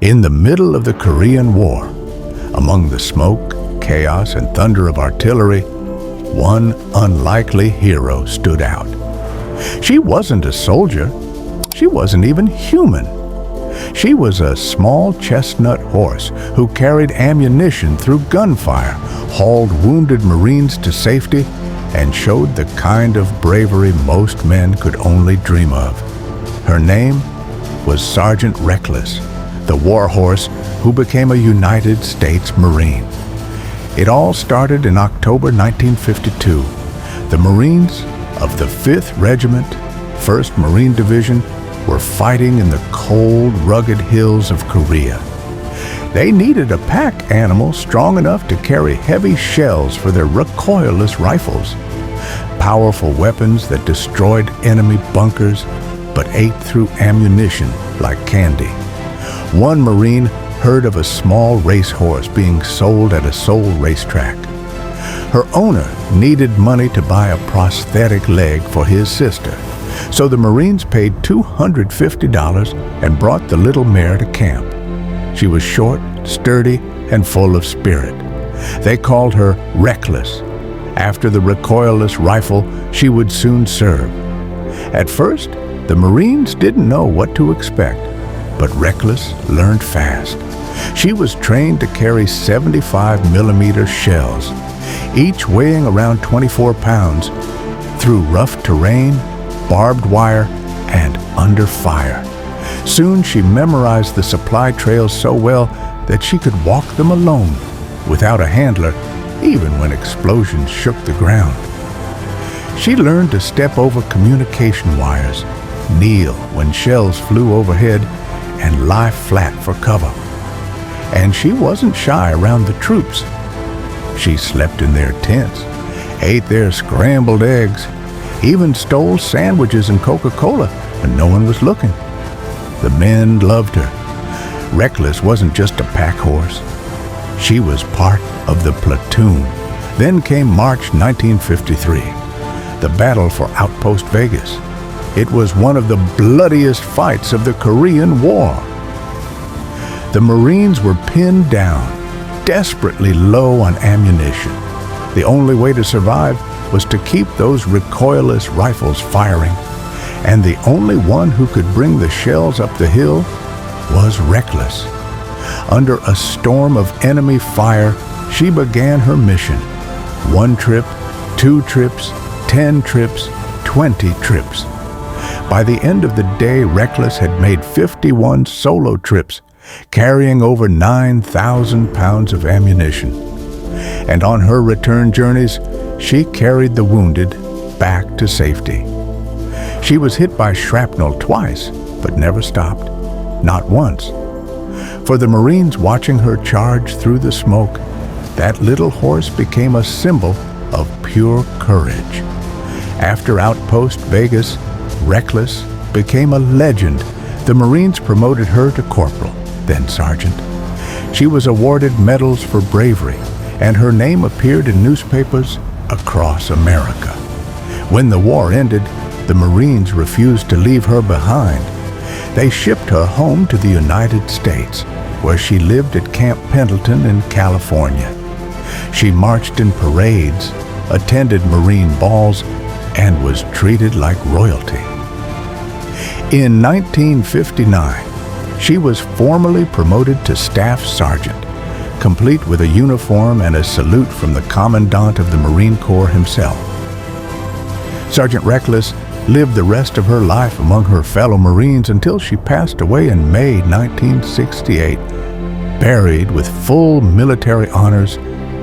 In the middle of the Korean War, among the smoke, chaos, and thunder of artillery, one unlikely hero stood out. She wasn't a soldier. She wasn't even human. She was a small chestnut horse who carried ammunition through gunfire, hauled wounded Marines to safety, and showed the kind of bravery most men could only dream of. Her name was Sergeant Reckless, the war horse who became a United States Marine. It all started in October 1952. The Marines of the 5th Regiment, 1st Marine Division, were fighting in the cold, rugged hills of Korea. They needed a pack animal strong enough to carry heavy shells for their recoilless rifles, powerful weapons that destroyed enemy bunkers but ate through ammunition like candy. One Marine heard of a small racehorse being sold at a Seoul racetrack. Her owner needed money to buy a prosthetic leg for his sister, so the Marines paid $250 and brought the little mare to camp. She was short, sturdy, and full of spirit. They called her Reckless, after the recoilless rifle she would soon serve. At first, the Marines didn't know what to expect, but Reckless learned fast. She was trained to carry 75mm shells, each weighing around 24 pounds, through rough terrain, barbed wire, and under fire. Soon she memorized the supply trails so well that she could walk them alone, without a handler, even when explosions shook the ground. She learned to step over communication wires, kneel when shells flew overhead, and lie flat for cover. And she wasn't shy around the troops. She slept in their tents, ate their scrambled eggs, even stole sandwiches and Coca-Cola when no one was looking. The men loved her. Reckless wasn't just a pack horse. She was part of the platoon. Then came March 1953, the battle for Outpost Vegas. It was one of the bloodiest fights of the Korean War. The Marines were pinned down, desperately low on ammunition. The only way to survive was to keep those recoilless rifles firing, and the only one who could bring the shells up the hill was Reckless. Under a storm of enemy fire, she began her mission. 1 trip, 2 trips, 10 trips, 20 trips. By the end of the day, Reckless had made 51 solo trips, carrying over 9,000 pounds of ammunition. And on her return journeys, she carried the wounded back to safety. She was hit by shrapnel twice, but never stopped, not once. For the Marines watching her charge through the smoke, that little horse became a symbol of pure courage. After Outpost Vegas, Reckless became a legend. The Marines promoted her to corporal, then sergeant. She was awarded medals for bravery, and her name appeared in newspapers across America. When the war ended, the Marines refused to leave her behind. They shipped her home to the United States, where she lived at Camp Pendleton in California. She marched in parades, attended Marine balls, and was treated like royalty. In 1959, she was formally promoted to Staff Sergeant, complete with a uniform and a salute from the Commandant of the Marine Corps himself. Sergeant Reckless lived the rest of her life among her fellow Marines until she passed away in May 1968, buried with full military honors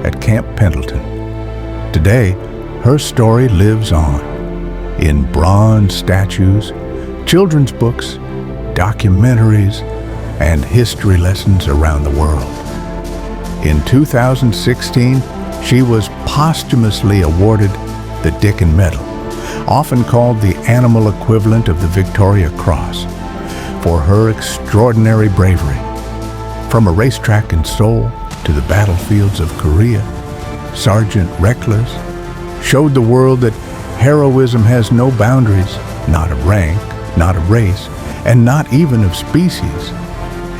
at Camp Pendleton. Today, her story lives on in bronze statues, children's books, documentaries, and history lessons around the world. In 2016, she was posthumously awarded the Dickin Medal, often called the animal equivalent of the Victoria Cross, for her extraordinary bravery. From a racetrack in Seoul to the battlefields of Korea, Sergeant Reckless showed the world that heroism has no boundaries, not of rank, not of race, and not even of species.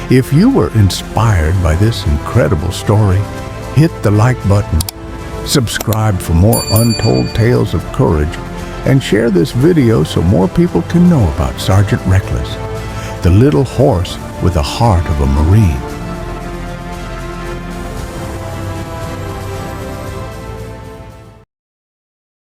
If you were inspired by this incredible story, hit the like button, subscribe for more untold tales of courage, and share this video so more people can know about Sergeant Reckless, the little horse with the heart of a Marine.